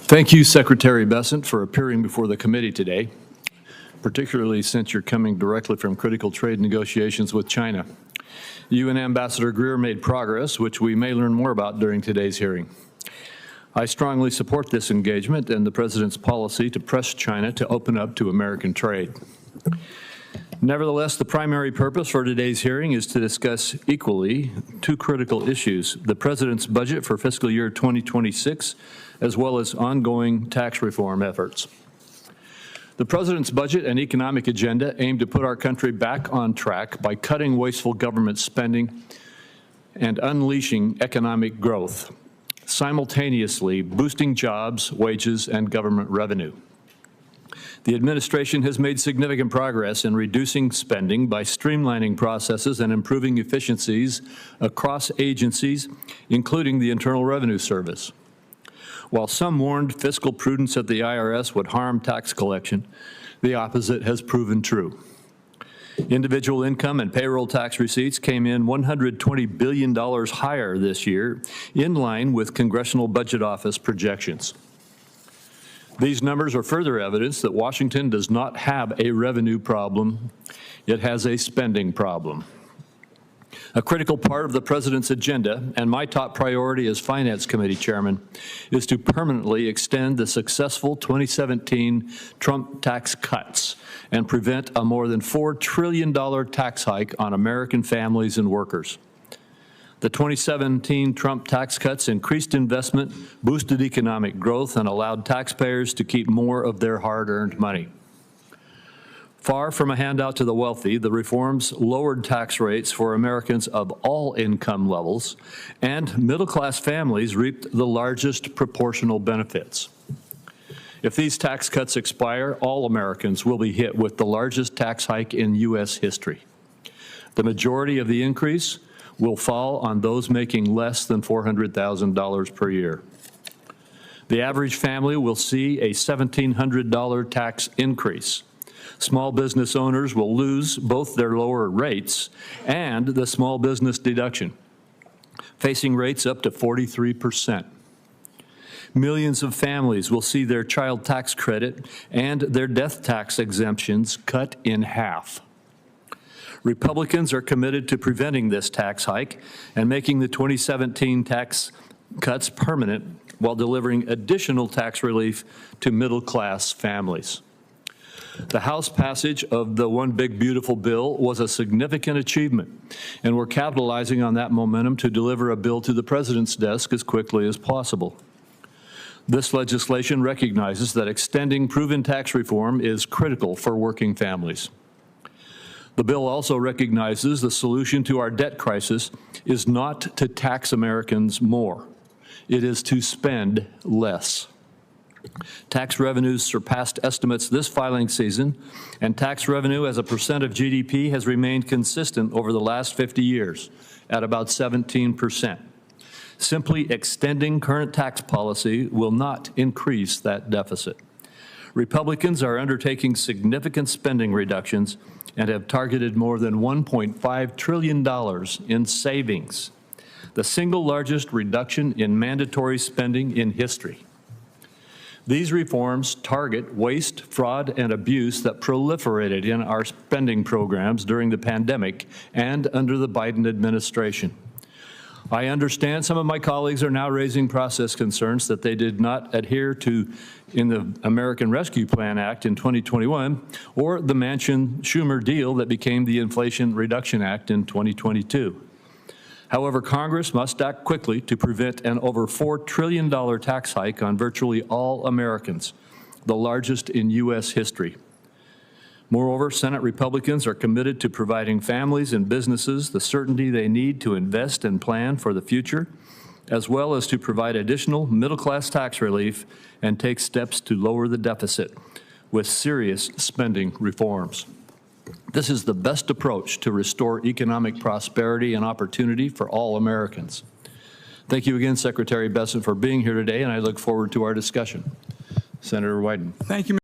Thank you, Secretary Bessent, for appearing before the committee today, particularly since you're coming directly from critical trade negotiations with China. You and Ambassador Greer made progress, which we may learn more about during today's hearing. I strongly support this engagement and the President's policy to press China to open up to American trade. Nevertheless, the primary purpose for today's hearing is to discuss equally two critical issues: the President's budget for fiscal year 2026, as well as ongoing tax reform efforts. The President's budget and economic agenda aim to put our country back on track by cutting wasteful government spending and unleashing economic growth, simultaneously boosting jobs, wages, and government revenue. The administration has made significant progress in reducing spending by streamlining processes and improving efficiencies across agencies, including the Internal Revenue Service. While some warned fiscal prudence at the IRS would harm tax collection, the opposite has proven true. Individual income and payroll tax receipts came in $120 billion higher this year, in line with Congressional Budget Office projections. These numbers are further evidence that Washington does not have a revenue problem, it has a spending problem. A critical part of the President's agenda, and my top priority as Finance Committee Chairman, is to permanently extend the successful 2017 Trump tax cuts and prevent a more than $4 trillion tax hike on American families and workers. The 2017 Trump tax cuts increased investment, boosted economic growth, and allowed taxpayers to keep more of their hard-earned money. Far from a handout to the wealthy, the reforms lowered tax rates for Americans of all income levels, and middle-class families reaped the largest proportional benefits. If these tax cuts expire, all Americans will be hit with the largest tax hike in U.S. history. The majority of the increase will fall on those making less than $400,000 per year. The average family will see a $1,700 tax increase. Small business owners will lose both their lower rates and the small business deduction, facing rates up to 43%. Millions of families will see their child tax credit and their death tax exemptions cut in half. Republicans are committed to preventing this tax hike and making the 2017 tax cuts permanent while delivering additional tax relief to middle-class families. The House passage of the One Big Beautiful Bill was a significant achievement, and we're capitalizing on that momentum to deliver a bill to the President's desk as quickly as possible. This legislation recognizes that extending proven tax reform is critical for working families. The bill also recognizes the solution to our debt crisis is not to tax Americans more. It is to spend less. Tax revenues surpassed estimates this filing season, and tax revenue as a percent of GDP has remained consistent over the last 50 years at about 17%. Simply extending current tax policy will not increase that deficit. Republicans are undertaking significant spending reductions and have targeted more than $1.5 trillion in savings, the single largest reduction in mandatory spending in history. These reforms target waste, fraud, and abuse that proliferated in our spending programs during the pandemic and under the Biden administration. I understand some of my colleagues are now raising process concerns that they did not adhere to in the American Rescue Plan Act in 2021 or the Manchin-Schumer deal that became the Inflation Reduction Act in 2022. However, Congress must act quickly to prevent an over $4 trillion tax hike on virtually all Americans, the largest in U.S. history. Moreover, Senate Republicans are committed to providing families and businesses the certainty they need to invest and plan for the future, as well as to provide additional middle-class tax relief and take steps to lower the deficit with serious spending reforms. This is the best approach to restore economic prosperity and opportunity for all Americans. Thank you again, Secretary Bessent, for being here today, and I look forward to our discussion. Senator Wyden. Thank you.